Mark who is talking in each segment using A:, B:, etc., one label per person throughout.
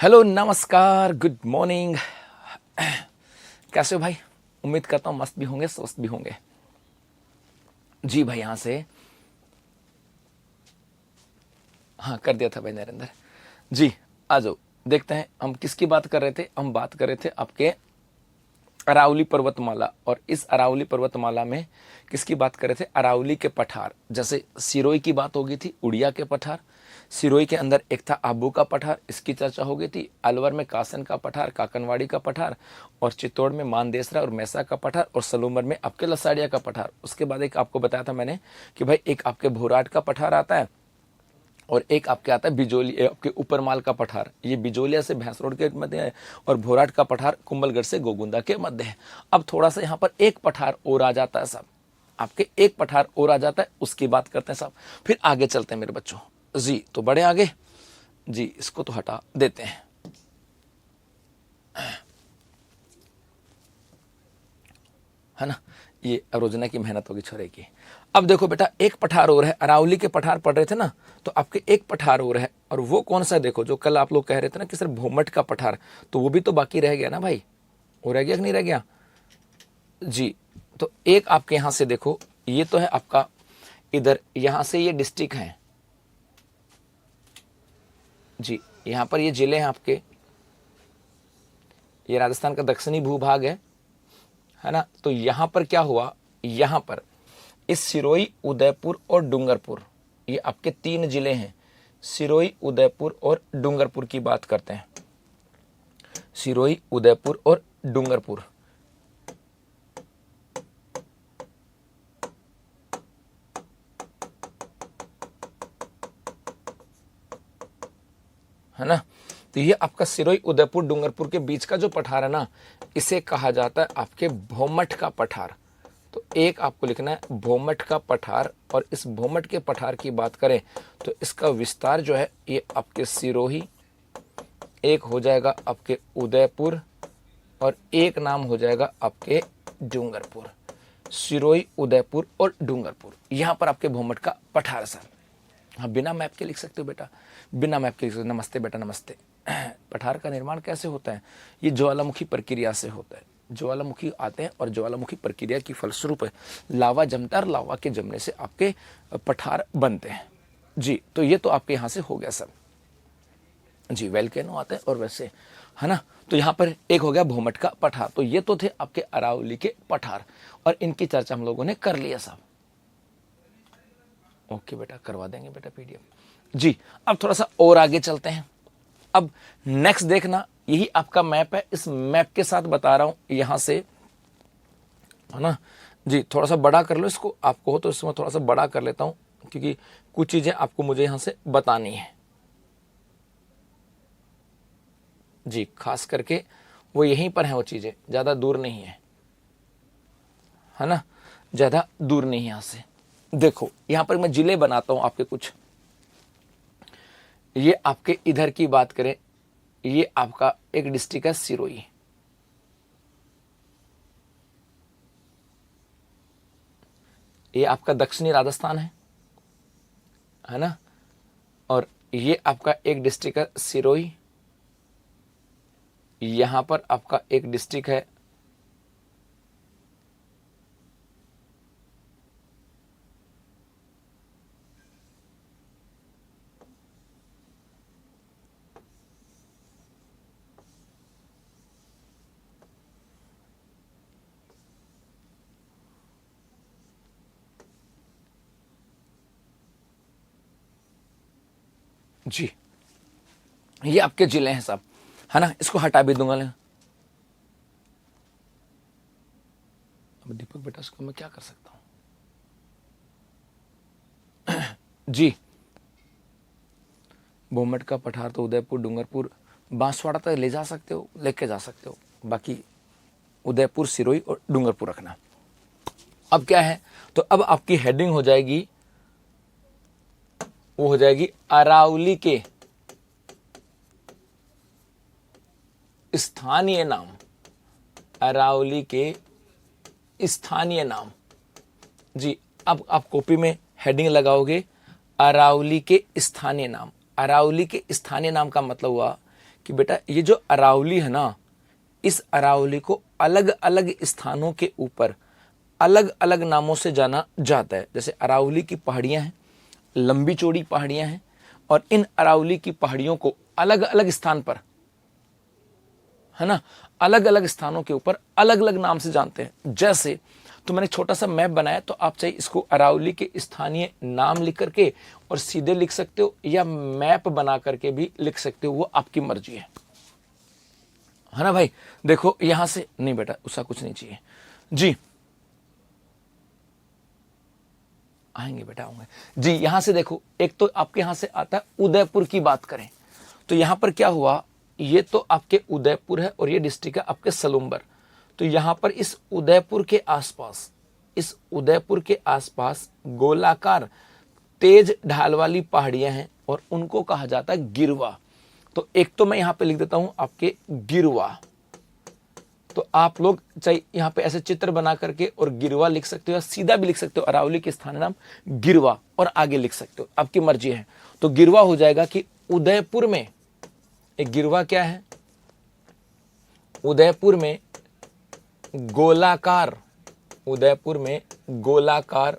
A: Hello, नमस्कार, good morning. कैसे हो भाई? उम्मीद करता हूँ मस्त भी होंगे, स्वस्थ भी होंगे। जी भाई, यहाँ से हाँ कर दिया था भाई नरेंद्र जी। आ जाओ, देखते हैं हम किसकी बात कर रहे थे। हम बात कर रहे थे आपके अरावली पर्वतमाला। और इस अरावली पर्वतमाला में किसकी बात कर रहे थे? अरावली के पठार। जैसे सिरोही की बात हो गई थी, उड़िया के पठार। सिरोही के अंदर एक था आबू का पठार, इसकी चर्चा हो गई थी। अलवर में कासन का पठार, काकनवाड़ी का पठार, और चित्तौड़ में मानदेसरा और मैसा का पठार, और सलूमर में आपके लसाड़िया का पठार। उसके बाद एक आपको बताया था मैंने कि भाई एक आपके भोराट का पठार आता है, और एक आपके आता है बिजोली, आपके ऊपरमाल का पठार। ये बिजोलिया से भैंस रोड के मध्य है, और भोराट का पठार कुंभलगढ़ से गोगुंदा के मध्य है। अब थोड़ा सा यहाँ पर एक पठार और आ जाता है साहब, आपके एक पठार और आ जाता है, उसकी बात करते हैं साहब। फिर आगे चलते हैं मेरे बच्चों जी। तो बड़े आगे जी, इसको तो हटा देते हैं, है ना। ये रोजना की मेहनत होगी छोरे की। अब देखो बेटा, एक पठार और है। अरावली के पठार पढ़ रहे थे ना, तो आपके एक पठार और है। और वो कौन सा है? देखो, जो कल आप लोग कह रहे थे ना कि सर भोमट का पठार, तो वो भी तो बाकी रह गया ना भाई। वो रह गया कि नहीं रह गया जी? तो एक आपके यहां से देखो, ये तो है आपका इधर, यहां से ये डिस्ट्रिक्ट है जी। यहां पर ये जिले हैं आपके, ये राजस्थान का दक्षिणी भूभाग है ना। तो यहां पर क्या हुआ, यहां पर इस सिरोही, उदयपुर और डूंगरपुर, ये आपके तीन जिले हैं। सिरोही, उदयपुर और डूंगरपुर की बात करते हैं। सिरोही, उदयपुर और डूंगरपुर, है ना। तो ये आपका सिरोही, उदयपुर, डूंगरपुर के बीच का जो पठार है ना, इसे कहा जाता है आपके भोमट का पठार। तो एक आपको लिखना है भोमट का पठार। और इस भोमट के पठार की बात करें तो इसका विस्तार जो है, ये आपके सिरोही, एक हो जाएगा आपके उदयपुर, और एक नाम हो जाएगा आपके डूंगरपुर। सिरोही, उदयपुर और डूंगरपुर, यहां पर आपके भोमट का पठार सर। हाँ, बिना मैप के लिख सकते हो बेटा, बिना मैप के लिख सकते हो। नमस्ते बेटा, नमस्ते। पठार का निर्माण कैसे होता है? ये ज्वालामुखी प्रक्रिया से होता है। ज्वालामुखी आते हैं और ज्वालामुखी प्रक्रिया की फलस्वरूप लावा जमता है, और लावा के जमने से आपके पठार बनते हैं जी। तो ये तो आपके यहाँ से हो गया सब जी। वेलकेनो आते हैं और वैसे, है ना। तो यहाँ पर एक हो गया भोमट का पठार। तो ये तो थे आपके अरावली के पठार, और इनकी चर्चा हम लोगों ने कर लिया साहब। ओके बेटा, करवा देंगे बेटा पीडीएफ जी। अब थोड़ा सा और आगे चलते हैं। अब नेक्स्ट देखना, यही आपका मैप है। इस मैप के साथ बता रहा हूं यहां से, है ना जी। थोड़ा सा बड़ा कर लो इसको, आपको हो तो इसमें थोड़ा सा बड़ा कर लेता हूं, क्योंकि कुछ चीजें आपको मुझे यहां से बतानी है जी। खास करके वो यहीं पर है, वो चीजें ज्यादा दूर नहीं है ना, ज्यादा दूर नहीं है यहां से। देखो, यहां पर मैं जिले बनाता हूं आपके कुछ। ये आपके इधर की बात करें, ये आपका एक डिस्ट्रिक्ट है सिरोही, ये आपका दक्षिणी राजस्थान है ना। और ये आपका एक डिस्ट्रिक्ट है सिरोही, यहां पर आपका एक डिस्ट्रिक्ट है जी। ये आपके जिले हैं सब, है ना। इसको हटा भी दूंगा अब दीपक बेटा, इसको मैं क्या कर सकता हूं जी। भोमट का पठार तो उदयपुर, डूंगरपुर, बांसवाड़ा तक ले जा सकते हो, लेके जा सकते हो। बाकी उदयपुर, सिरोही और डूंगरपुर रखना। अब क्या है, तो अब आपकी हेडिंग हो जाएगी, वो हो जाएगी अरावली के स्थानीय नाम। अरावली के स्थानीय नाम जी। अब आप कॉपी में हेडिंग लगाओगे अरावली के स्थानीय नाम। अरावली के स्थानीय नाम का मतलब हुआ कि बेटा ये जो अरावली है ना, इस अरावली को अलग अलग स्थानों के ऊपर अलग अलग नामों से जाना जाता है। जैसे अरावली की पहाड़ियां हैं, लंबी चौड़ी पहाड़ियां हैं, और इन अरावली की पहाड़ियों को अलग अलग स्थान पर, है ना, अलग अलग स्थानों के ऊपर अलग अलग नाम से जानते हैं। जैसे तो मैंने छोटा सा मैप बनाया, तो आप चाहे इसको अरावली के स्थानीय नाम लिख करके और सीधे लिख सकते हो, या मैप बना करके भी लिख सकते हो, वो आपकी मर्जी है ना भाई। देखो यहां से नहीं बेटा, उसका कुछ नहीं चाहिए जी, आएंगे बेटा, आऊंगे जी। यहां से देखो, एक तो आपके यहां से आता है उदयपुर की बात करें तो यहां पर क्या हुआ, ये तो आपके उदयपुर है और ये डिस्ट्रिक्ट है आपके सलूम्बर। तो यहां पर इस उदयपुर के आसपास, इस उदयपुर के आसपास गोलाकार तेज ढाल वाली पहाड़ियां हैं और उनको कहा जाता है गिरवा। तो एक तो मैं यहां पे लिख देता हूं आपके गिरवा, तो आप लोग चाहे यहां पे ऐसे चित्र बना करके और गिरवा लिख सकते हो, या सीधा भी लिख सकते हो अरावली के स्थान नाम गिरवा और आगे लिख सकते हो, आपकी मर्जी है। तो गिरवा हो जाएगा कि उदयपुर में एक गिरवा क्या है, उदयपुर में गोलाकार, उदयपुर में गोलाकार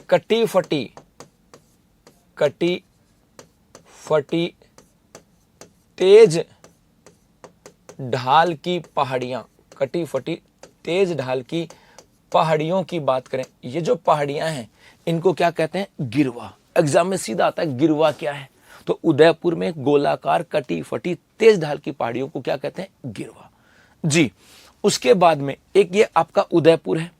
A: कटी फटी, कटी फटी तेज ढाल की पहाड़ियां, कटी फटी तेज ढाल की पहाड़ियों की बात करें, ये जो पहाड़ियां हैं इनको क्या कहते हैं, गिरवा। एग्जाम में सीधा आता है गिरवा क्या है, तो उदयपुर में गोलाकार कटी फटी तेज ढाल की पहाड़ियों को क्या कहते हैं, गिरवा जी। उसके बाद में एक ये आपका उदयपुर है,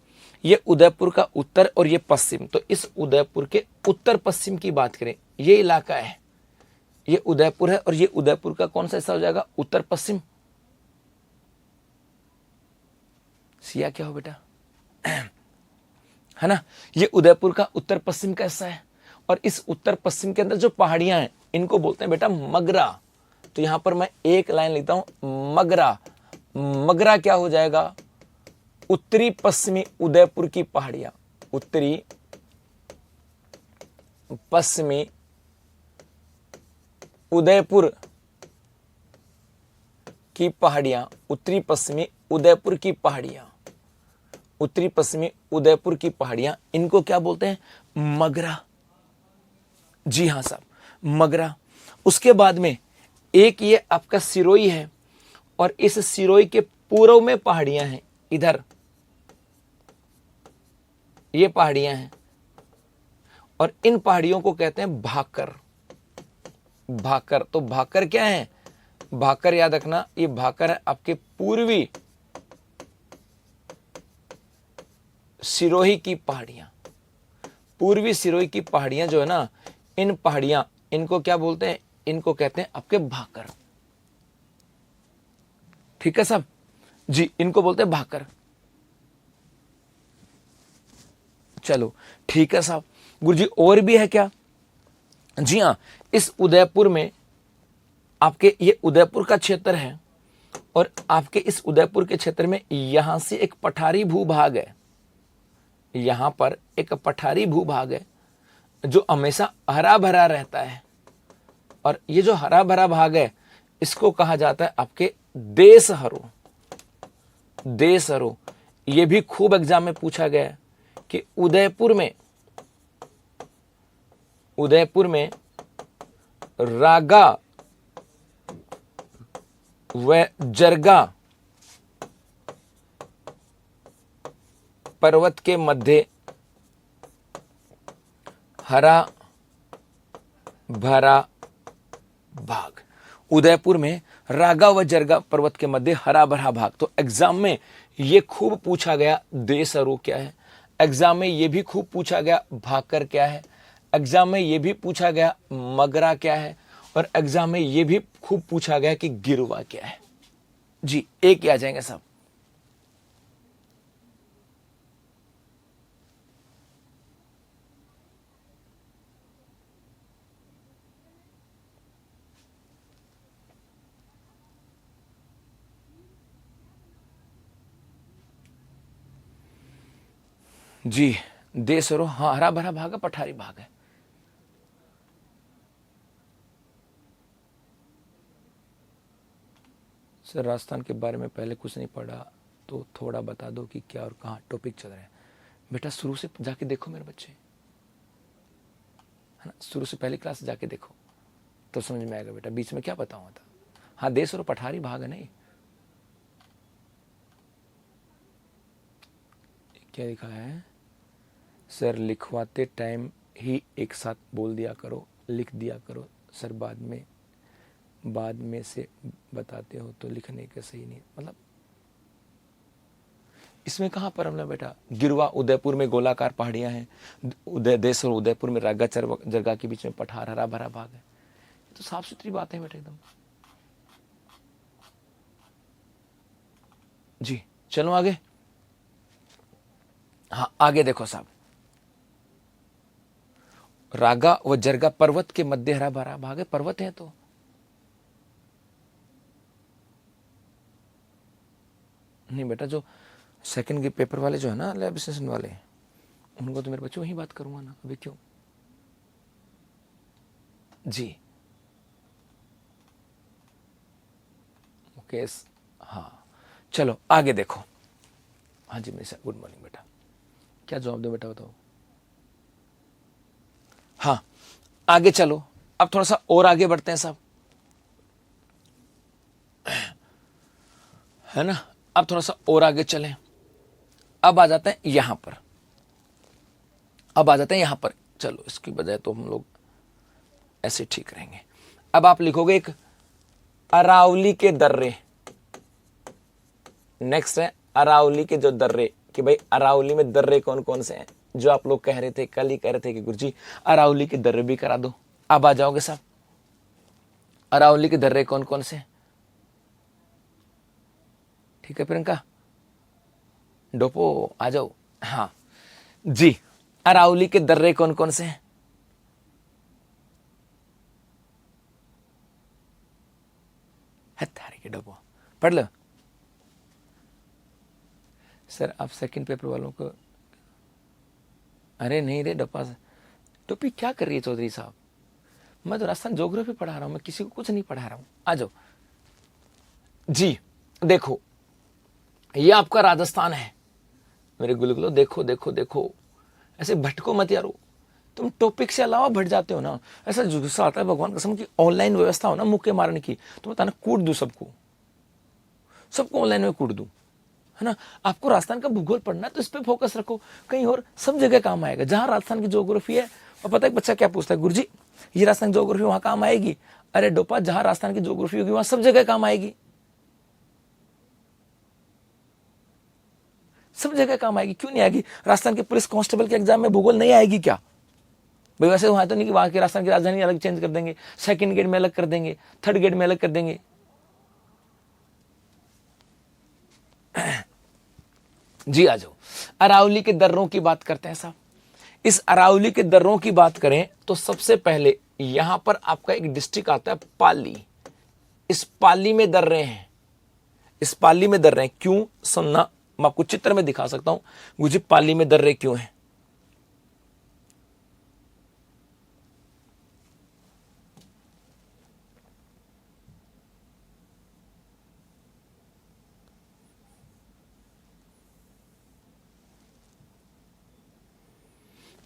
A: ये उदयपुर का उत्तर और ये पश्चिम। तो इस उदयपुर के उत्तर पश्चिम की बात करें, ये इलाका है, ये उदयपुर है और ये उदयपुर का कौन सा हिस्सा हो जाएगा, उत्तर पश्चिम। सिया क्या हो बेटा, है ना, ये उदयपुर का उत्तर पश्चिम का हिस्सा है। और इस उत्तर पश्चिम के अंदर जो पहाड़ियां हैं इनको बोलते हैं बेटा मगरा। तो यहां पर मैं एक लाइन लिखता हूं मगरा। मगरा क्या हो जाएगा, उत्तरी पश्चिमी उदयपुर की पहाड़ियां, उत्तरी पश्चिमी उदयपुर की पहाड़ियां, उत्तरी पश्चिमी उदयपुर की पहाड़ियां, उत्तरी पश्चिमी उदयपुर की पहाड़ियां, इनको क्या बोलते हैं, मगरा। जी हां साहब, मगरा। उसके बाद में एक ये आपका सिरोही है, और इस सिरोही के पूर्व में पहाड़ियां हैं, इधर ये पहाड़ियां हैं, और इन पहाड़ियों को कहते हैं भाकर। भाकर, तो भाकर क्या है, भाकर याद रखना, ये भाकर है आपके पूर्वी सिरोही की पहाड़ियां। पूर्वी सिरोही की पहाड़ियां जो है ना, इन पहाड़ियां, इनको क्या बोलते हैं, इनको कहते हैं आपके भाकर। ठीक है साहब जी, इनको बोलते हैं भाकर। चलो ठीक है साहब। गुरुजी और भी है क्या, जी हां, इस उदयपुर में आपके ये उदयपुर का क्षेत्र है, और आपके इस उदयपुर के क्षेत्र में यहां से एक पठारी भूभाग है, यहां पर एक पठारी भूभाग है जो हमेशा हरा भरा रहता है। और ये जो हरा भरा भाग है इसको कहा जाता है आपके देशहरो। देशहरो, ये भी खूब एग्जाम में पूछा गया है कि उदयपुर में रागा व जरगा पर्वत के मध्य हरा भरा भाग। उदयपुर में रागा व जरगा पर्वत के मध्य हरा भरा भाग। तो एग्जाम में ये खूब पूछा गया देशहरो क्या है, एग्जाम में ये भी खूब पूछा गया भाकर क्या है, एग्जाम में ये भी पूछा गया मगरा क्या है, और एग्जाम में ये भी खूब पूछा गया कि गिरवा क्या है। जी एक ही आ जाएंगे साहब। जी देशहरो, हाँ हरा भरा भाग है, पठारी भाग है। सर राजस्थान के बारे में पहले कुछ नहीं पढ़ा तो थोड़ा बता दो कि क्या और कहाँ टॉपिक चल रहे हैं। बेटा शुरू से जाके देखो मेरे बच्चे, है ना, शुरू से पहली क्लास जाके देखो तो समझ में आएगा बेटा, बीच में क्या बताऊँ था। हाँ, देश और पठारी भाग है नहीं। क्या लिखा है सर, लिखवाते टाइम ही एक साथ बोल दिया करो, लिख दिया करो सर, बाद में से बताते हो तो लिखने का सही नहीं, मतलब इसमें कहाँ पर हमला बेटा। गिरवा उदयपुर में गोलाकार पहाड़ियां हैं, देश और उदयपुर में रागा जरगा के बीच में पठार, हरा भरा भाग है। तो साफ सुथरी बात है बेटा एकदम। जी चलो आगे। हाँ आगे देखो साहब, रागा व जरगा पर्वत के मध्य हरा भरा भाग है, पर्वत है तो नहीं बेटा। जो सेकंड के पेपर वाले जो है ना, लैब सेशन वाले, उनको तो मेरे बच्चों ही बात करूंगा ना, अभी क्यों। जी ओके हाँ चलो आगे देखो। हाँ जी मिस, गुड मॉर्निंग बेटा, क्या जवाब दो बेटा बताओ। हाँ आगे चलो, अब थोड़ा सा और आगे बढ़ते हैं साहब, है ना। अब थोड़ा सा और आगे चलें, अब आ जाते हैं यहां पर, अब आ जाते हैं यहां पर। चलो इसकी बजाय तो हम लोग ऐसे ठीक रहेंगे। अब आप लिखोगे एक अरावली के दर्रे, नेक्स्ट है अरावली के जो दर्रे, कि भाई अरावली में दर्रे कौन कौन से हैं, जो आप लोग कह रहे थे, कल ही कह रहे थे कि गुरुजी अरावली के दर्रे भी करा दो। अब आ जाओगे साहब, अरावली के दर्रे कौन कौन से हैं। ठीक है प्रियंका, डोपो आ जाओ। हाँ जी, अरावली के दर्रे कौन कौन से हैं। के डोपो पढ़ लो सर। आप सेकंड पेपर वालों को, अरे नहीं रे डोपा, टोपी क्या कर रही है चौधरी साहब, मैं तो राजस्थान ज्योग्राफी पढ़ा रहा हूं, मैं किसी को कुछ नहीं पढ़ा रहा हूं। आ जाओ जी। देखो ये आपका राजस्थान है मेरे गुलगुलो, देखो देखो देखो, ऐसे भटको मत यारो, तुम टॉपिक से अलावा भट जाते हो ना। ऐसा गुस्सा आता है भगवान कसम की, ऑनलाइन व्यवस्था हो ना मुक्के मारने की, तो बताना कूट दूं सबको, सबको ऑनलाइन में कूट दूं, है ना। आपको राजस्थान का भूगोल पढ़ना है तो इस पे फोकस रखो, कहीं और सब जगह काम आएगा। जहां राजस्थान की ज्योग्राफी है, और पता है बच्चा क्या पूछता है, गुरुजी ये राजस्थान की ज्योग्राफी वहां काम आएगी। अरे डोपा, जहां राजस्थान की ज्योग्राफी होगी वहां सब जगह काम आएगी, सब जगह काम आएगी। क्यों नहीं आएगी। राजस्थान के पुलिस कांस्टेबल के एग्जाम में भूगोल नहीं आएगी क्या भाई। वैसे वहां तो नहीं कि वहां के राजस्थान की राजधानी अलग चेंज कर देंगे, सेकंड गेट में अलग कर देंगे, थर्ड गेट में अलग कर देंगे। जी आ जाओ, अरावली के दर्रों की बात करते हैं साहब। इस अरावली के दर्रों की बात करें तो सबसे पहले यहां पर आपका एक डिस्ट्रिक्ट आता है पाली। इस पाली में दर्रे हैं, इस पाली में दर्रे हैं। क्यों सुनना, मैं आपको चित्र में दिखा सकता हूं मुझे पाली में दर्रे क्यों हैं।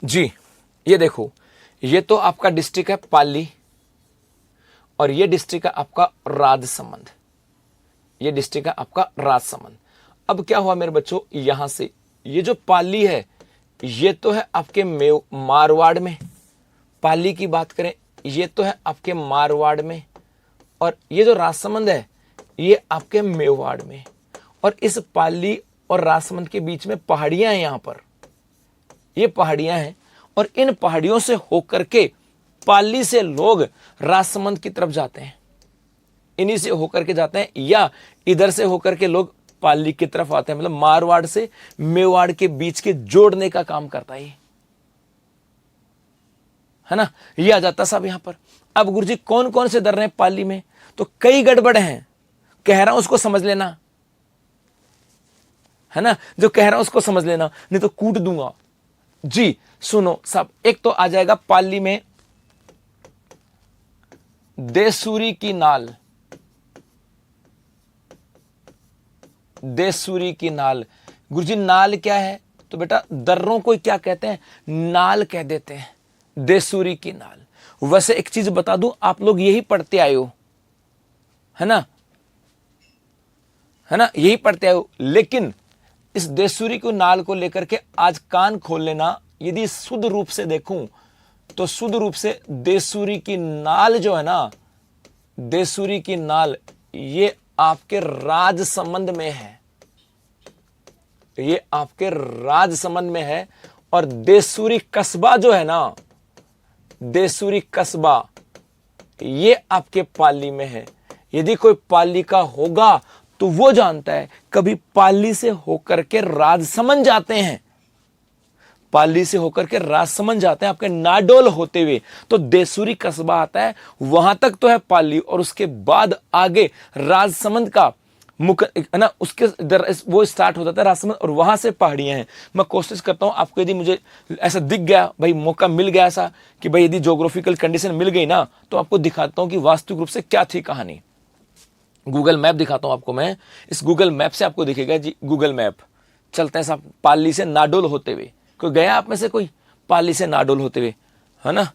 A: जी ये देखो, ये तो आपका डिस्ट्रिक्ट है पाली, और ये डिस्ट्रिक्ट है आपका राजसमंद, ये डिस्ट्रिक्ट है आपका राजसमंद। अब क्या हुआ मेरे बच्चों, यहां से ये जो पाली है ये तो है आपके मारवाड़ में, पाली की बात करें ये तो है आपके मारवाड़ में, और ये जो राजसमंद है ये आपके मेवाड़ में। और इस पाली और राजसमंद के बीच में पहाड़ियां हैं, यहां पर ये पहाड़ियां हैं, और इन पहाड़ियों से होकर के पाली से लोग राजसमंद की तरफ जाते हैं, इन्हीं से होकर के जाते हैं, या इधर से होकर के लोग पाली की तरफ आते हैं। मतलब मारवाड़ से मेवाड़ के बीच के जोड़ने का काम करता है ना। ये आ जाता साहब यहां पर। अब गुरुजी कौन कौन से दर्रे हैं पाली में, तो कई गड़बड़ हैं, कह रहा हूं उसको समझ लेना, है ना। जो कह रहा हूं उसको समझ लेना, नहीं तो कूट दूंगा। जी सुनो साहब, एक तो आ जाएगा पाली में देसूरी की नाल, देसूरी की नाल। गुरुजी नाल क्या है? तो बेटा दर्रों को क्या कहते हैं? नाल कह देते हैं, देसूरी की नाल। वैसे एक चीज बता दूं, आप लोग यही पढ़ते आए हो, है ना, है ना, यही पढ़ते आए हो। लेकिन इस देसूरी की नाल को लेकर के आज कान खोल लेना। यदि शुद्ध रूप से देखूं तो शुद्ध रूप से देसूरी की नाल जो है ना, देसूरी की नाल ये आपके राज संबंध में है, ये आपके राज संबंध में है। और देसूरी कस्बा जो है ना, देसूरी कस्बा ये आपके पाली में है। यदि कोई पाली का होगा तो वो जानता है, कभी पाली से होकर के राजसमंद जाते हैं, पाली से होकर के राजसमंद जाते हैं आपके नाडोल होते हुए, तो देसूरी कस्बा आता है, वहां तक तो है पाली, और उसके बाद आगे राजसमंद का मुख है ना, उसके वो स्टार्ट हो जाता है राजसमंद, और वहां से पहाड़ियां हैं। मैं कोशिश करता हूं आपको, यदि मुझे ऐसा दिख गया भाई, मौका मिल गया ऐसा कि भाई यदि ज्योग्राफिकल कंडीशन मिल गई ना, तो आपको दिखाता हूं कि वास्तविक रूप से क्या थी कहानी। गूगल मैप दिखाता हूं आपको मैं, इस गूगल मैप से आपको दिखेगा जी, गूगल मैप चलते हैं साहब पाली से नाडोल होते हुए। कोई गया आप में से कोई पाली से नाडोल होते हुए, है ना?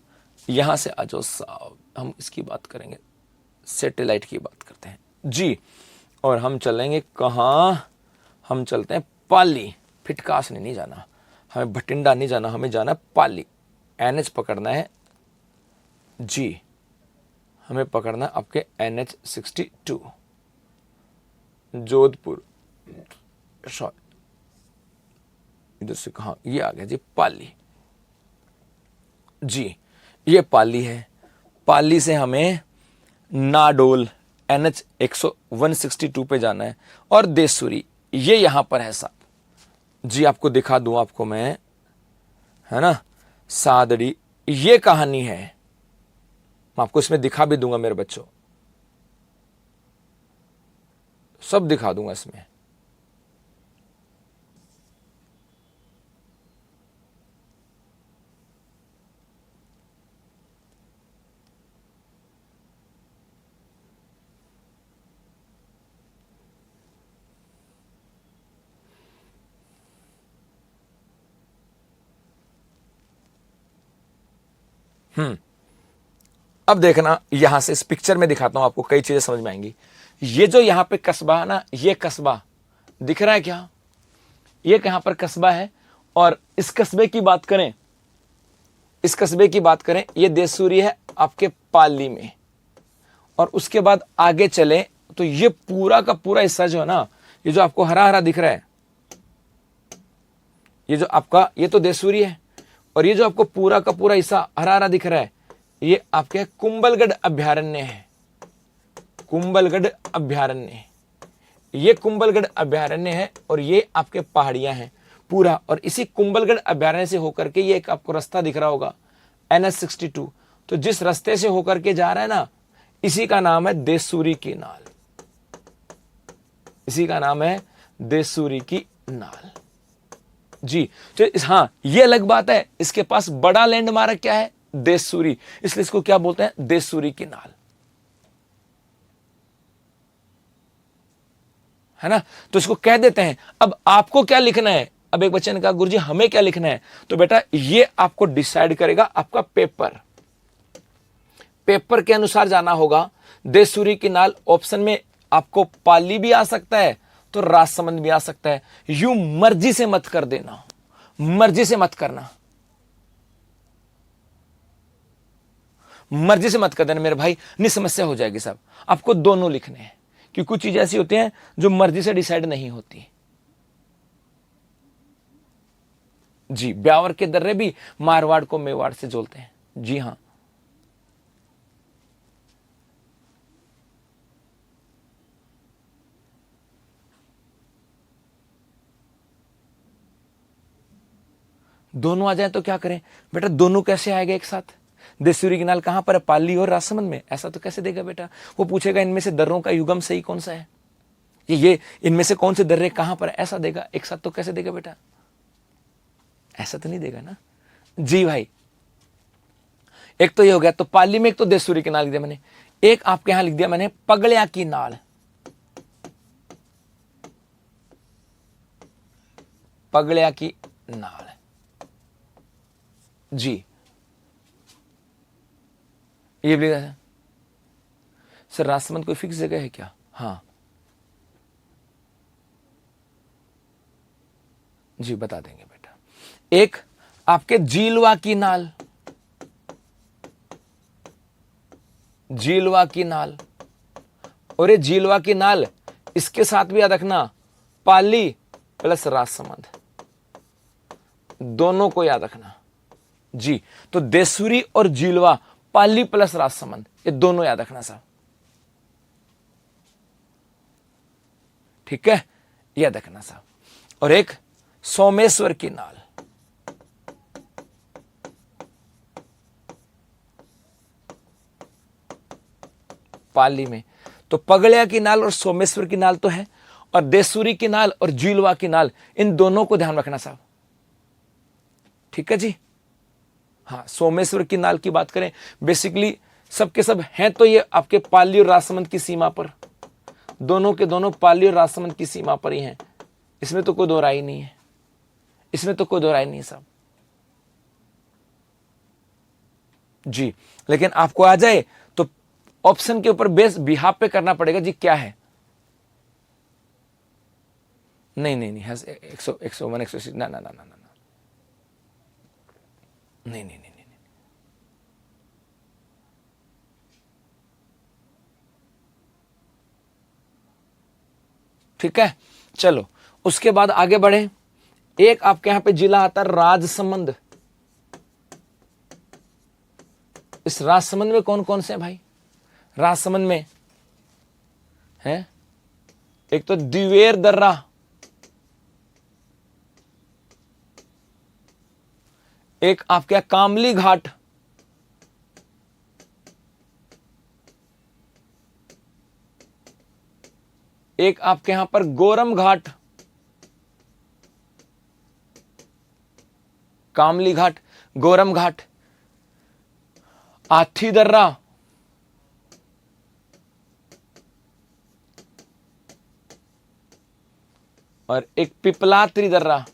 A: यहां से आ जाओ साहब, हम इसकी बात करेंगे, सैटेलाइट की बात करते हैं जी। और हम चलेंगे कहां? हम चलते हैं पाली। फिटकास नहीं जाना, हमें भटिंडा नहीं जाना, हमें जाना पाली। NH पकड़ना है जी, हमें पकड़ना है आपके NH 62 जोधपुर, इधर से कहा ये आ गया जी पाली जी, ये पाली है। पाली से हमें नाडोल NH 162 पे जाना है, और देसूरी ये यहां पर है साहब जी। आपको दिखा दूं आपको मैं, है ना, सादड़ी ये कहानी है, मैं आपको इसमें दिखा भी दूंगा मेरे बच्चों, सब दिखा दूंगा इसमें। अब देखना, यहां से इस पिक्चर में दिखाता हूं आपको, कई चीजें समझ में आएंगी। ये जो यहां पे कस्बा है ना, ये कस्बा दिख रहा है क्या? ये कहां पर कस्बा है? और इस कस्बे की बात करें, इस कस्बे की बात करें, ये देसूरी है आपके पाली में। और उसके बाद आगे चले तो ये पूरा का पूरा हिस्सा जो है ना, ये जो आपको हरा हरा दिख रहा है, ये जो आपका, ये तो देसूरी है। और ये जो आपको पूरा का पूरा हिस्सा हरा हरा दिख रहा है, ये आपके कुंभलगढ़ अभ्यारण्य है, कुंभलगढ़ अभ्यारण्य, ये कुंभलगढ़ अभ्यारण्य है। और ये आपके पहाड़ियां हैं पूरा। और इसी कुंभलगढ़ अभ्यारण्य से होकर के ये एक आपको रास्ता दिख रहा होगा NH 62, तो जिस रास्ते से होकर के जा रहा है ना, इसी का नाम है देसूरी की नाल, इसी का नाम है देसूरी की नाल जी। तो हाँ, ये अलग बात है, इसके पास बड़ा लैंडमार्क क्या है? देसूरी, इसलिए इसको क्या बोलते हैं? देसूरी की नाल, है ना। तो इसको कह देते हैं। अब आपको क्या लिखना है? अब एक बच्चे ने कहा गुरुजी हमें क्या लिखना है? तो बेटा ये आपको डिसाइड करेगा आपका पेपर, पेपर के अनुसार जाना होगा। देसूरी की नाल ऑप्शन में आपको पाली भी आ सकता है, तो राजसमंद भी आ सकता है। यूं मर्जी से मत कर देना, मर्जी से मत करना, मर्जी से मत कर देना मेरे भाई, नहीं समस्या हो जाएगी साहब। आपको दोनों लिखने हैं, कि कुछ चीजें ऐसी होती हैं जो मर्जी से डिसाइड नहीं होती जी। ब्यावर के दर्रे भी मारवाड़ को मेवाड़ से जोड़ते हैं जी हां। दोनों आ जाए तो क्या करें बेटा? दोनों कैसे आएगा एक साथ? देसूरी की नाल कहां पर है? पाली और राजसमंद में। ऐसा तो कैसे देगा बेटा? वो पूछेगा इनमें से दर्रों का युगम सही कौन सा है, ये इनमें से कौन से दर्रे कहां पर है, ऐसा देगा। एक साथ तो कैसे देगा बेटा? ऐसा तो नहीं देगा ना जी भाई। एक तो ये हो गया, तो पाली में एक तो देसूरी की नाल लिख दिया मैंने, एक आपके यहां लिख दिया मैंने पगड़िया की नाल, पगड़िया की नाल है जी। ये भी है सर, राजसमंद कोई फिक्स जगह है क्या? हाँ जी बता देंगे बेटा। एक आपके झीलवा की नाल, झीलवा की नाल, और ये झीलवा की नाल इसके साथ भी याद रखना पाली प्लस राजसमंद, दोनों को याद रखना जी। तो देसुरी और झीलवा, पाली प्लस राजसमंद, ये दोनों याद रखना साहब, ठीक है, याद रखना साहब। और एक सोमेश्वर की नाल, पाली में तो पगड़िया की नाल और सोमेश्वर की नाल तो है, और देसुरी की नाल और झीलवा की नाल, इन दोनों को ध्यान रखना साहब, ठीक है जी। हाँ, सोमेश्वर की नाल की बात करें, बेसिकली सबके सब हैं तो ये आपके पाली और राजसमंद की सीमा पर, दोनों के दोनों पाली और राजसमंद की सीमा पर ही हैं, इसमें तो कोई दो राय नहीं है, इसमें तो कोई दो राय नहीं है साहब जी। लेकिन आपको आ जाए तो ऑप्शन के ऊपर बेस बिहाफ पे करना पड़ेगा जी, क्या है? नहीं नहीं नहीं, 101 106 ना ना ना ना ना, नहीं नहीं नहीं नहीं, ठीक है। चलो उसके बाद आगे बढ़े। एक आपके यहां पे जिला आता है राजसमंद। इस राजसमंद में कौन कौन से हैं भाई? राजसमंद में है एक तो दिवेर दर्रा, एक आपके यहां कामली घाट, एक आपके यहां पर गोरम घाट, कामली घाट, गोरम घाट, आठी दर्रा, और एक पिपलात्री दर्रा।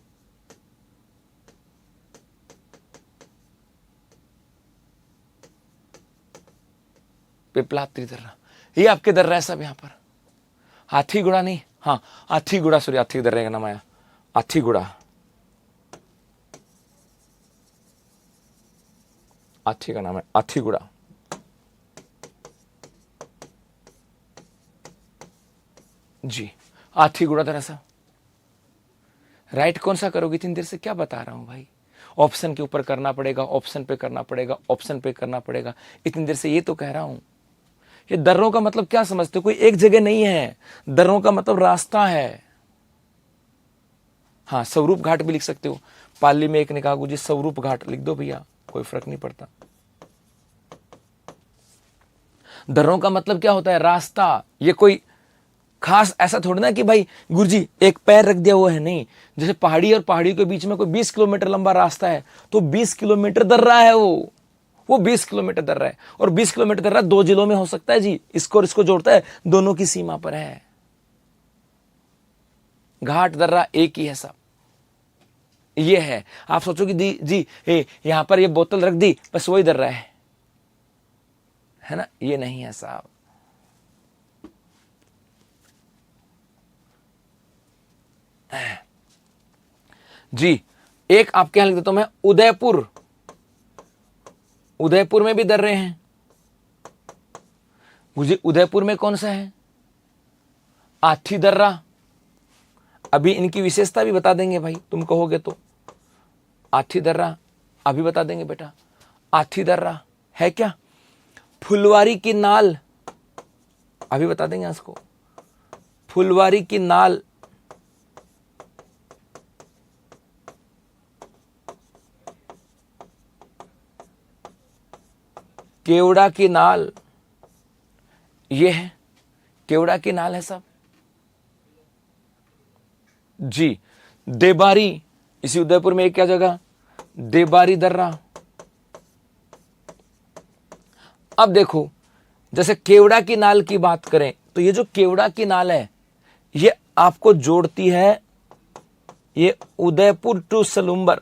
A: पिपलात्री दर्रा, ये आपके दर्रा है सब यहां पर। हाथीगुड़ा नहीं, हाँ हाथीगुड़ा, सॉरी हाथी दर्रे का नाम आया, हाथीगुड़ा, हाथी का नाम है हाथीगुड़ा जी। हाथीगुड़ा दर्रा साहब, राइट कौन सा करोगे? इतनी देर से क्या बता रहा हूं भाई, ऑप्शन के ऊपर करना पड़ेगा, ऑप्शन पे करना पड़ेगा, ऑप्शन पे करना पड़ेगा, इतनी देर से ये तो कह रहा हूं। ये दर्रों का मतलब क्या समझते हो? कोई एक जगह नहीं है, दर्रों का मतलब रास्ता है। हाँ, स्वरूप घाट भी लिख सकते हो, पाली में एक ने कहा गुरुजी स्वरूप घाट लिख दो भैया, कोई फर्क नहीं पड़ता। दर्रों का मतलब क्या होता है? रास्ता। ये कोई खास ऐसा थोड़ा ना कि भाई गुरुजी एक पैर रख दिया वो है, नहीं। जैसे पहाड़ी और पहाड़ी के बीच में कोई 20 किलोमीटर लंबा रास्ता है, तो 20 किलोमीटर दर्रा है वो 20 किलोमीटर दर्रा है, और 20 किलोमीटर दर्रा 2 जिलों में हो सकता है जी, इसको और इसको जोड़ता है, दोनों की सीमा पर है। घाट दर्रा एक ही है साहब, ये है। आप सोचो कि जी यहां पर ये बोतल रख दी, बस वही दर्रा है ना, ये नहीं है साहब। जी, एक आपके यहां लिख देता हूं मैं, उदयपुर। उदयपुर में भी दर्रे हैं मुझे। उदयपुर में कौन सा है? आठी दर्रा। अभी इनकी विशेषता भी बता देंगे भाई, तुम कहोगे तो। आठी दर्रा अभी बता देंगे बेटा। आठी दर्रा है क्या? फुलवारी की नाल अभी बता देंगे इसको। फुलवारी की नाल, केवड़ा की नाल, ये है केवड़ा की नाल है साहब जी। देबारी, इसी उदयपुर में एक क्या जगह? देबारी दर्रा। अब देखो, जैसे केवड़ा की नाल की बात करें तो ये जो केवड़ा की नाल है, ये आपको जोड़ती है ये उदयपुर टू सलूम्बर,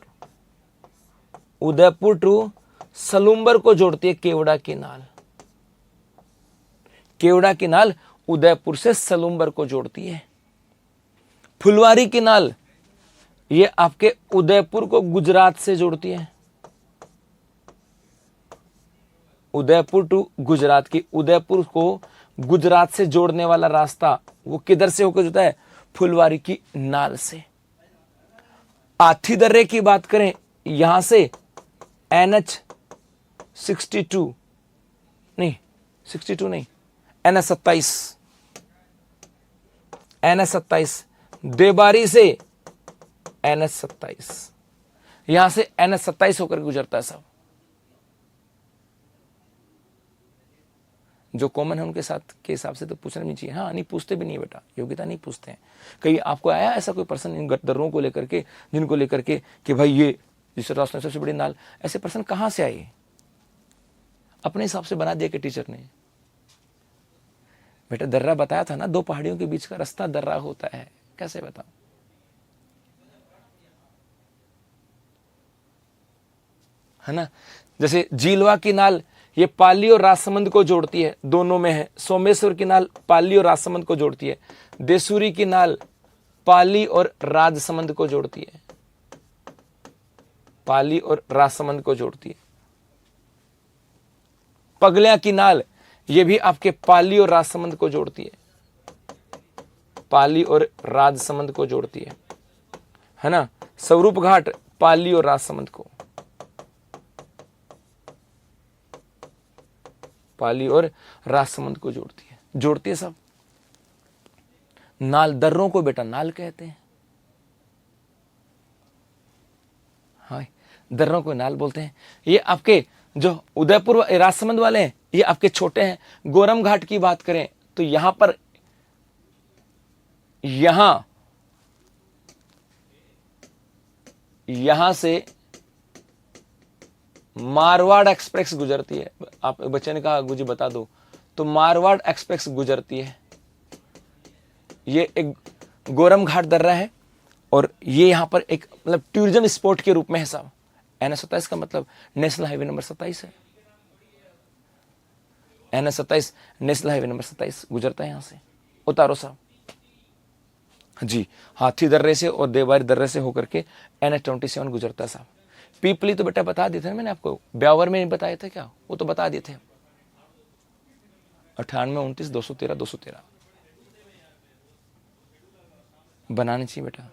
A: उदयपुर टू सलूम्बर को जोड़ती है केवड़ा की नाल। केवड़ा की नाल उदयपुर से सलूम्बर को जोड़ती है। फुलवारी की नाल ये आपके उदयपुर को गुजरात से जोड़ती है। उदयपुर टू गुजरात की, उदयपुर को गुजरात से जोड़ने वाला रास्ता वो किधर से होकर जुड़ता है? फुलवारी की नाल से। आथी दर्रे की बात करें, यहां से NH 62 नहीं, 62 नहीं, NH 27 देबारी से NH 27, यहां से NH 27 होकर गुजरता है सब। जो कॉमन है उनके साथ के हिसाब से तो पूछना नहीं चाहिए। हाँ, नहीं पूछते भी नहीं बेटा, योग्यता नहीं पूछते हैं। कहीं आपको आया ऐसा कोई पर्सन इन दर्रों को लेकर के, जिनको लेकर के कि भाई ये जिस रास्ते सबसे बड़ी नाल, ऐसे पर्सन कहां से आए? अपने हिसाब से बना दिया कि टीचर ने। बेटा दर्रा बताया था ना, दो पहाड़ियों के बीच का रास्ता दर्रा होता है, कैसे बताऊं? है ना। जैसे झीलवा की नाल ये पाली और राजसमंद को जोड़ती है, दोनों में है। सोमेश्वर की नाल पाली और राजसमंद को जोड़ती है। देसूरी की नाल पाली और राजसमंद को जोड़ती है, पाली और राजसमंद को जोड़ती है। पगलिया की नाल ये भी आपके पाली और राजसमंद को जोड़ती है, पाली और राजसमंद को जोड़ती है ना। स्वरूप घाट पाली और राजसमंद को, पाली और राजसमंद को जोड़ती है सब। नाल दर्रों को बेटा नाल कहते हैं। हाँ, दर्रों को नाल बोलते हैं। ये आपके जो उदयपुर राजसमंद वाले हैं ये आपके छोटे हैं। गोरम घाट की बात करें तो यहां पर यहां से मारवाड़ एक्सप्रेस गुजरती है। आप बच्चे ने कहा गुजी बता दो, तो मारवाड़ एक्सप्रेस गुजरती है। ये एक गोरम घाट दर्रा है और ये यहां पर एक मतलब टूरिज्म स्पॉट के रूप में है साहब। NH 27 का मतलब नेशनल हाईवे नंबर 27 है। NH 27 नेशनल हाईवे नंबर 27 गुजरता है यहां से। उतारो साहब जी। हाथी दर्रे से और देवारी दर्रे से होकर के NH 27 गुजरता है साहब। पीपली तो बेटा बता दिए थे ना मैंने आपको, ब्यावर में नहीं बताए थे क्या? वो तो बता दिए थे। 98 29 213 213 बनानी चाहिए बेटा,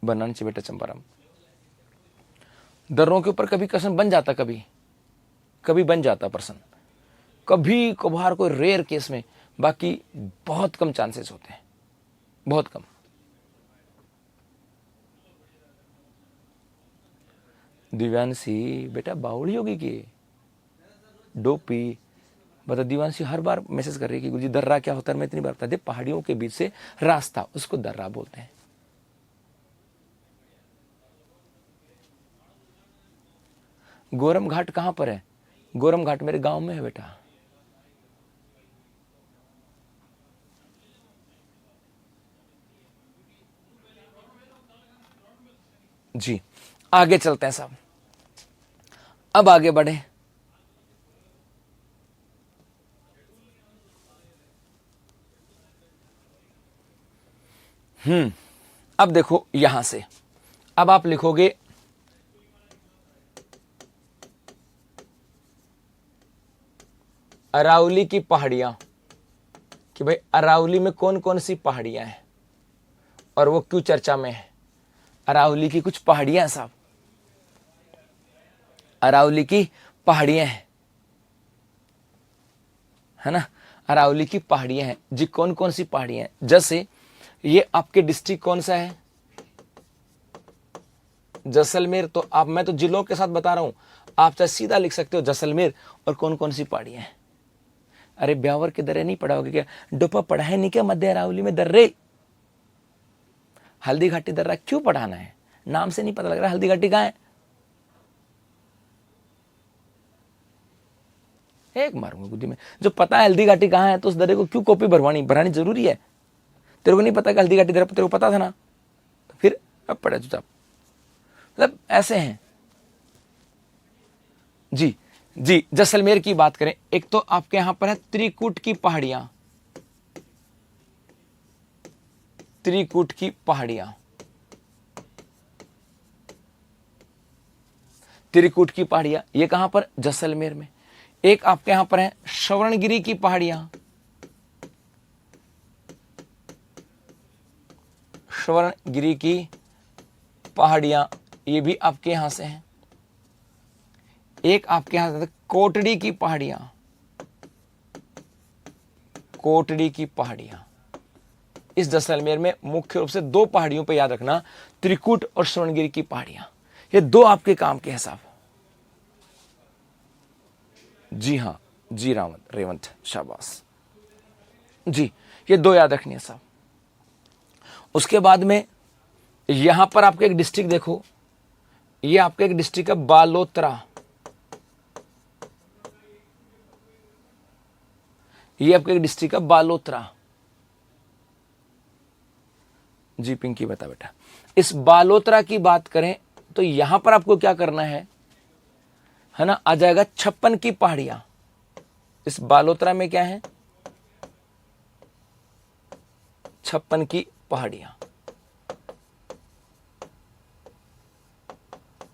A: बनानी चाहिए बेटा चंपाराम। दर्रों के ऊपर कभी कसम बन जाता, कभी बन जाता पर्सन, कभी कभार कोई रेयर केस में, बाकी बहुत कम चांसेस होते हैं, बहुत कम। दिव्यांशी बेटा बावड़ी होगी कि डोपी? बता, दिव्यांशी हर बार मैसेज कर रही है कि गुरुजी दर्रा क्या होता है, मैं इतनी बार बता दे। पहाड़ियों के बीच से रास्ता, उसको दर्रा बोलते हैं। गोरम घाट कहां पर है? गोरम घाट मेरे गांव में है बेटा। जी आगे चलते हैं साहब, अब आगे बढ़े। अब देखो यहां से, अब आप लिखोगे अरावली की पहाड़ियां, कि भाई अरावली में कौन कौन सी पहाड़ियां हैं और वो क्यों चर्चा में है। अरावली की कुछ पहाड़ियां साहब, अरावली की पहाड़ियां हैं, है ना। अरावली की पहाड़ियां हैं जी। कौन कौन सी पहाड़ियां हैं? जैसे ये आपके डिस्ट्रिक्ट कौन सा है? जैसलमेर। तो आप, मैं तो जिलों के साथ बता रहा हूं, आप चाहे सीधा लिख सकते हो जैसलमेर। और कौन कौन सी पहाड़ियां हैं? अरे ब्यावर के दर्रे नहीं पढ़ा होगा क्या? डोपा पढ़ा है नहीं क्या? मध्य अरावली में दर्रे। हल्दी घाटी दर्रा क्यों पढ़ाना है? नाम से नहीं पता लग रहा हल्दी घाटी कहां है? एक मारूंगा बुद्धि में। जो पता है हल्दी घाटी कहां है तो उस दर्रे को क्यों कॉपी भरवानी जरूरी है? तेरे को नहीं पता कि हल्दी घाटी तेरे को पता था ना, तो फिर अब पढ़े चुपचाप। मतलब ऐसे हैं जी। जी, जैसलमेर की बात करें, एक तो आपके यहां पर है त्रिकुट की पहाड़ियां, त्रिकुट की पहाड़ियां, त्रिकुट की पहाड़ियां, ये कहां पर, जैसलमेर में। एक आपके यहां पर है श्रवणगिरी की पहाड़ियां, श्रवणगिरी की पहाड़ियां, ये भी आपके यहां से हैं। एक आपके यहां से कोटड़ी की पहाड़ियां, कोटड़ी की पहाड़ियां। इस जैसलमेर में मुख्य रूप से दो पहाड़ियों पर याद रखना, त्रिकुट और श्रवणगिरी की पहाड़ियां, ये दो आपके काम के हिसाब। जी हाँ, जी रेवंत, शाबाश जी, ये दो याद रखनी है साहब। उसके बाद में यहां पर आपका एक डिस्ट्रिक्ट देखो, ये आपका एक डिस्ट्रिक्ट है बालोतरा, ये आपका एक डिस्ट्रिक्ट है बालोतरा। जी पिंकी बता बेटा, इस बालोतरा की बात करें तो यहां पर आपको क्या करना है ना, आ जाएगा 56 की पहाड़ियां। इस बालोतरा में क्या है, 56 की पहाड़ियां।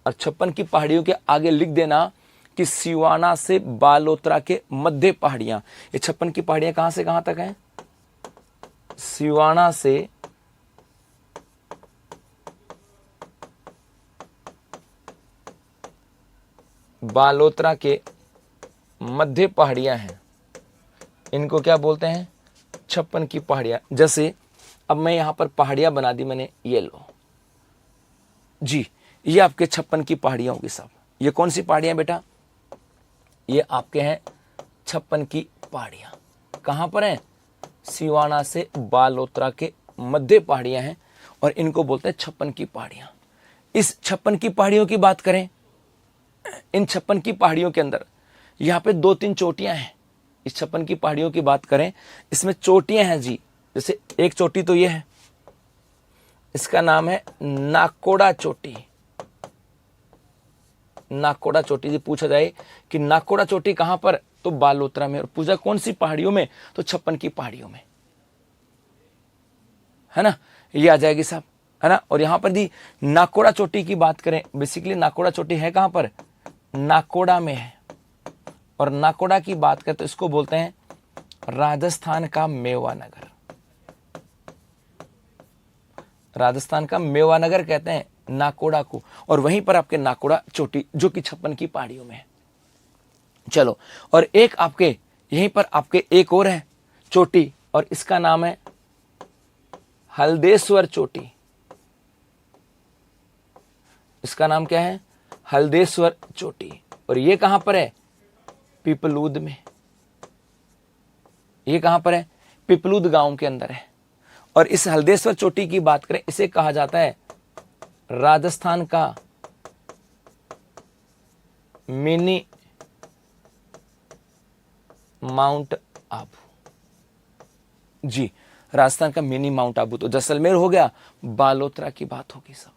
A: और 56 की पहाड़ियों के आगे लिख देना कि सिवाना से बालोतरा के मध्य पहाड़ियां। ये 56 की पहाड़ियां कहां से कहां तक हैं, सिवाना से बालोतरा के मध्य पहाड़ियां हैं, इनको क्या बोलते हैं, 56 की पहाड़ियां। जैसे अब मैं यहां पर पहाड़ियां बना दी मैंने, ये लो जी, ये आपके 56 की पहाड़ियां होगी साहब। ये कौन सी पहाड़ियां बेटा, ये आपके हैं 56 की पहाड़ियां। कहां पर हैं, सिवाना से बालोतरा के मध्य पहाड़ियां हैं, और इनको बोलते हैं 56 की पहाड़ियां। इस 56 की पहाड़ियों की बात करें, इन 56 की पहाड़ियों के अंदर यहां पे 2-3 चोटियां हैं। इस 56 की पहाड़ियों की बात करें, इसमें चोटियां हैं जी। जैसे एक चोटी तो ये है, इसका नाम है नाकोड़ा चोटी। नाकोड़ा चोटी, जी पूछा जाए कि नाकोड़ा चोटी कहां पर, तो बालोतरा में। और पूछा कौन सी पहाड़ियों में, तो 56 की पहाड़ियों में, है ना, ये आ जाएगी साहब, है ना। और यहां पर जी नाकोड़ा चोटी की बात करें, बेसिकली नाकोड़ा चोटी है कहां पर, नाकोड़ा में है। और नाकोड़ा की बात करें तो इसको बोलते हैं राजस्थान का मेवानगर, राजस्थान का मेवानगर कहते हैं नाकोड़ा को। और वहीं पर आपके नाकोड़ा चोटी जो कि 56 की पहाड़ियों में है। चलो, और एक आपके यहीं पर आपके एक और है चोटी, और इसका नाम है हल्देश्वर चोटी। इसका नाम क्या है, हल्देश्वर चोटी। और ये कहां पर है, पिपलूद में। ये कहां पर है, पिपलूद गांव के अंदर है। और इस हल्देश्वर चोटी की बात करें, इसे कहा जाता है राजस्थान का मिनी माउंट आबू। जी, राजस्थान का मिनी माउंट आबू। तो जैसलमेर हो गया, बालोतरा की बात होगी सब।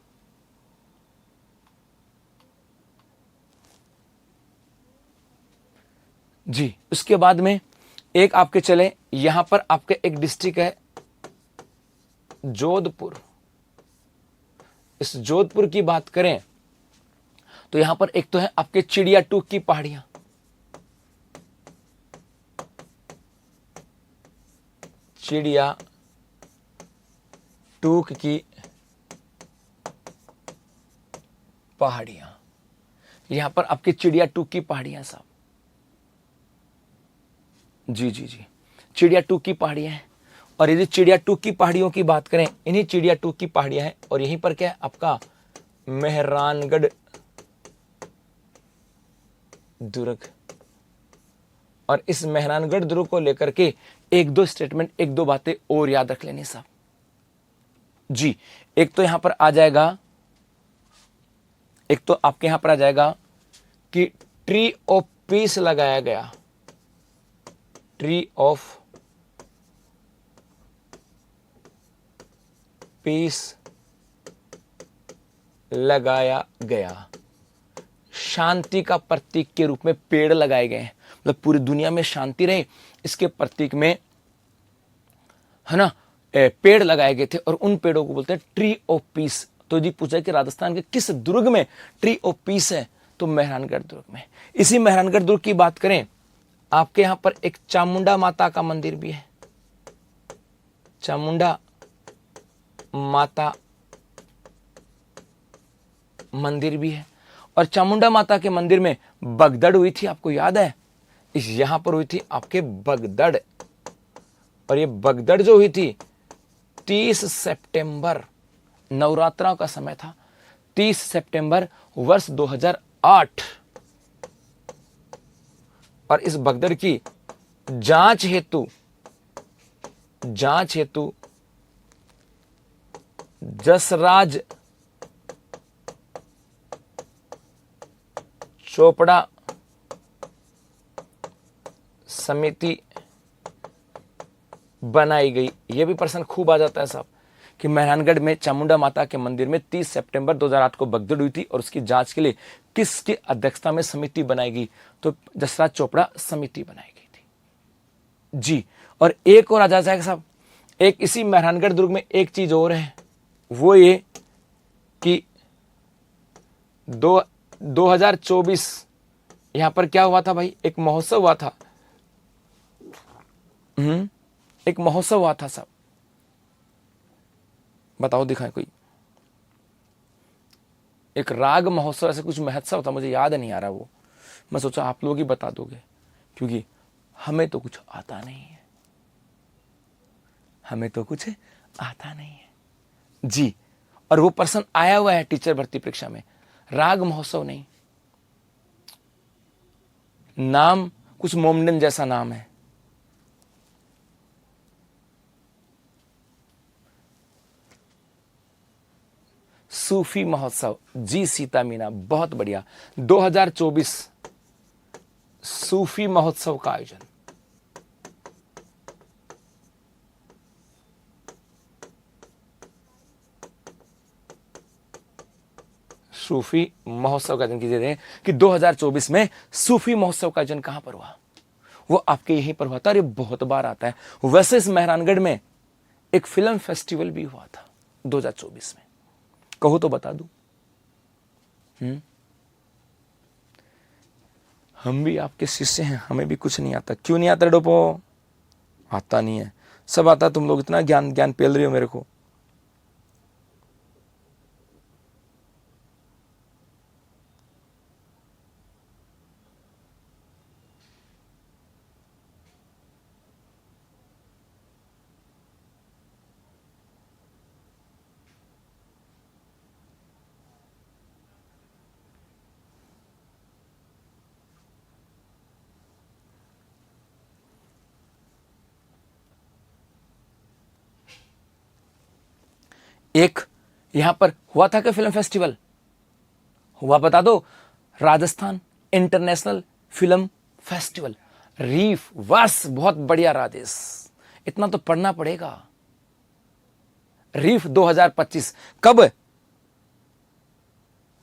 A: जी, उसके बाद में एक आपके चले, यहां पर आपके एक डिस्ट्रिक्ट है जोधपुर। इस जोधपुर की बात करें तो यहां पर एक तो है आपके चिड़िया टूक की पहाड़ियां, चिड़िया टूक की पहाड़ियां। यहां पर आपके चिड़िया टूक की पहाड़ियां साहब। जी जी जी, चिड़िया टूक की पहाड़ियां हैं। और यदि चिड़िया टूक की पहाड़ियों की बात करें, इन्हीं चिड़िया टूक की पहाड़ियां हैं। और यहीं पर क्या है आपका मेहरानगढ़ दुर्ग। और इस मेहरानगढ़ दुर्ग को लेकर के एक दो स्टेटमेंट, एक दो बातें और याद रख लेनी साहब। जी, एक तो यहां पर आ जाएगा, एक तो आपके यहां पर आ जाएगा कि ट्री ऑफ पीस लगाया गया, ट्री ऑफ पीस लगाया गया। शांति का प्रतीक के रूप में पेड़ लगाए गए हैं, मतलब पूरी दुनिया में शांति रहे इसके प्रतीक में, है ना, पेड़ लगाए गए थे और उन पेड़ों को बोलते हैं ट्री ऑफ पीस। तो जी पूछा कि राजस्थान के किस दुर्ग में ट्री ऑफ पीस है, तो मेहरानगढ़ दुर्ग में। इसी मेहरानगढ़ दुर्ग की बात करें, आपके यहां पर एक चामुंडा माता का मंदिर भी है, चामुंडा माता मंदिर भी है। और चामुंडा माता के मंदिर में भगदड़ हुई थी, आपको याद है, इस यहां पर हुई थी आपके भगदड़। और ये भगदड़ जो हुई थी 30 सितंबर, नवरात्रा का समय था, 30 सितंबर वर्ष 2008। और इस भगदड़ की जांच हेतु जसराज चोपड़ा समिति बनाई गई। यह भी प्रश्न खूब आ जाता है साहब कि मेहरानगढ़ में चामुंडा माता के मंदिर में 30 सितंबर 2008 को भगदड़ हुई थी और उसकी जांच के लिए किसकी अध्यक्षता में समिति बनाई गई, तो जसराज चोपड़ा समिति बनाई गई थी जी। और एक और आ जाएगा साहब, एक इसी मेहरानगढ़ दुर्ग में एक चीज और है, वो ये कि 2024 यहां पर क्या हुआ था भाई, एक महोत्सव हुआ था। एक महोत्सव हुआ था साहब, बताओ दिखाएं कोई, एक राग महोत्सव ऐसे कुछ महोत्सव था, मुझे याद नहीं आ रहा वो, मैं सोचा आप लोग ही बता दोगे क्योंकि हमें तो कुछ आता नहीं है, हमें तो कुछ आता नहीं है जी। और वो प्रश्न आया हुआ है टीचर भर्ती परीक्षा में, राग महोत्सव नहीं, नाम कुछ मोमडन जैसा नाम है। सूफी महोत्सव जी, सीता मीना, बहुत बढ़िया। 2024 सूफी महोत्सव का आयोजन, सूफी महोत्सव का आयोजन कीजिए कि 2024 में सूफी महोत्सव का आयोजन कहां पर हुआ, वो आपके यहीं पर हुआ था और ये बहुत बार आता है। वैसे इस मेहरानगढ़ में एक फिल्म फेस्टिवल भी हुआ था 2024 में, कहो तो बता दूं। हम भी आपके शिष्य हैं, हमें भी कुछ नहीं आता। क्यों नहीं आता डोपो? आता नहीं है, सब आता, तुम लोग इतना ज्ञान ज्ञान पेल रहे हो मेरे को। एक यहां पर हुआ था कि फिल्म फेस्टिवल हुआ, बता दो, Rajasthan international film festival, reef. बस बहुत बढ़िया राजेश, इतना तो पढ़ना पड़ेगा। रीफ 2025 कब?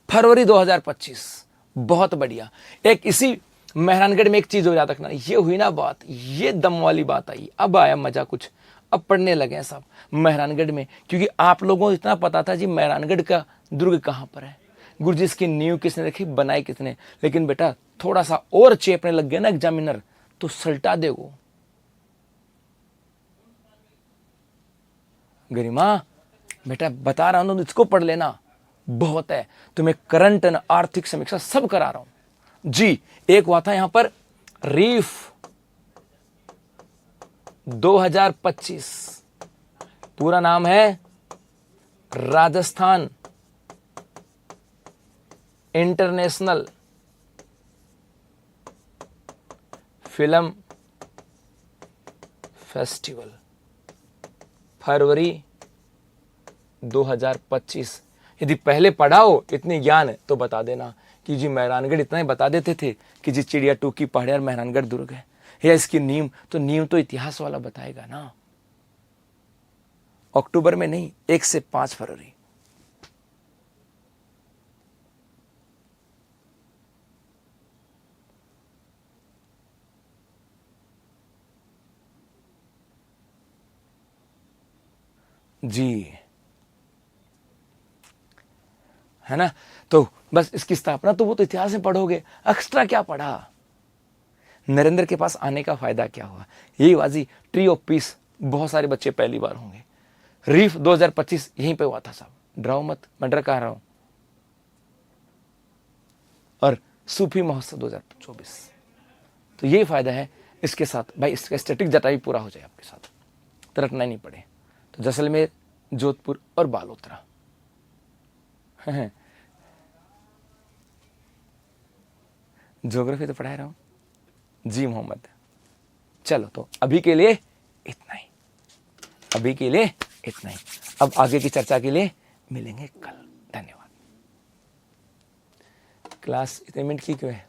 A: फरवरी 2025, बहुत बढ़िया। एक इसी मेहरानगढ़ में एक चीज हो याद रखना, ये हुई ना बात, ये दम वाली बात आई, अब आया मजा कुछ, अब पढ़ने लगे हैं साहब मेहरानगढ़ में, क्योंकि आप लोगों को इतना पता था जी मेहरानगढ़ का दुर्ग कहां पर है, गुरुजी इसकी नींव किसने रखी, बनाई किसने। लेकिन बेटा थोड़ा सा और चेपने लग गया ना एग्जामिनर, तो सल्टा देगो। गरिमा बेटा बता रहा हूं, इसको पढ़ लेना, बहुत है। तुम्हें करंट एंड आर्थिक समीक्षा सब करा रहा हूं जी। एक हुआ था यहां पर रीफ 2025, पूरा नाम है राजस्थान इंटरनेशनल फिल्म फेस्टिवल, फरवरी 2025। यदि पहले पढ़ाओ इतनी ज्ञान है तो बता देना कि जी मेहरानगढ़, इतना ही बता देते थे कि जी चिड़िया टू की पहाड़ी और मेहरानगढ़ दुर्ग है, या इसकी नींव, तो नींव तो इतिहास वाला बताएगा ना। अक्टूबर में नहीं, 1 से 5 फरवरी। जी, है ना। तो बस इसकी स्थापना तो वो तो इतिहास में पढ़ोगे, एक्स्ट्रा क्या पढ़ा। नरेंद्र के पास आने का फायदा क्या हुआ, यही बाजी ट्री ऑफ पीस, बहुत सारे बच्चे पहली बार होंगे। रीफ 2025 यहीं पे हुआ था साहब, डराओ मत, मैं डर कह रहा हूं। और सूफी महोत्सव 2024, तो यही फायदा है इसके साथ भाई, इसका स्टैटिक डाटा भी पूरा हो जाए आपके साथ, तो रटना नहीं पड़े। तो जैसलमेर, जोधपुर और बालोतरा। ज्योग्राफी तो पढ़ा रहा हूं जी मोहम्मद। चलो तो अभी के लिए इतना ही, अभी के लिए इतना ही। अब आगे की चर्चा के लिए मिलेंगे कल। धन्यवाद। क्लास इतने मिनट की क्यों है?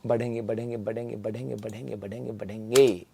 A: बढ़ेंगे बढ़ेंगे बढ़ेंगे बढ़ेंगे बढ़ेंगे बढ़ेंगे बढ़ेंगे।